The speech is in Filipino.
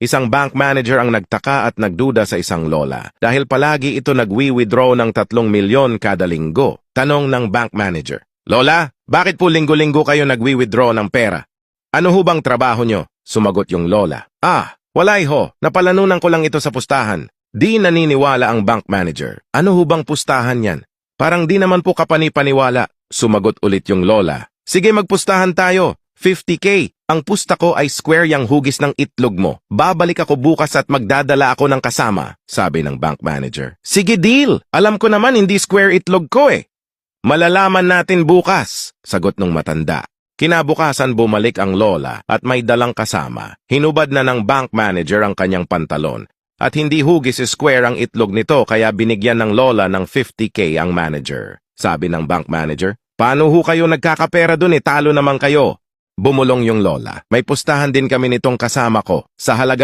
Isang bank manager ang nagtaka at nagduda sa isang lola dahil palagi ito nagwi-withdraw ng 3 milyon kada linggo. Tanong ng bank manager, "Lola, bakit po linggo-linggo kayo nagwi-withdraw ng pera? Ano ho bang trabaho nyo?" Sumagot yung lola, "Wala ho, napalanunan ko lang ito sa pustahan." Di naniniwala ang bank manager. "Ano ho bang pustahan yan? Parang di naman po kapani-paniwala." Sumagot ulit yung lola, "Sige, magpustahan tayo. 50K. Ang pusta ko ay square yang hugis ng itlog mo. Babalik ako bukas at magdadala ako ng kasama," sabi ng bank manager. "Sige, deal. Alam ko naman hindi square itlog ko eh." "Malalaman natin bukas," sagot ng matanda. Kinabukasan bumalik ang lola at may dalang kasama. Hinubad na ng bank manager ang kanyang pantalon. At hindi hugis square ang itlog nito kaya binigyan ng lola ng 50K ang manager. Sabi ng bank manager, "Paano ho kayo nagkakapera dun talo naman kayo?" Bumulong yung lola, "May pustahan din kami nitong kasama ko. Sa halaga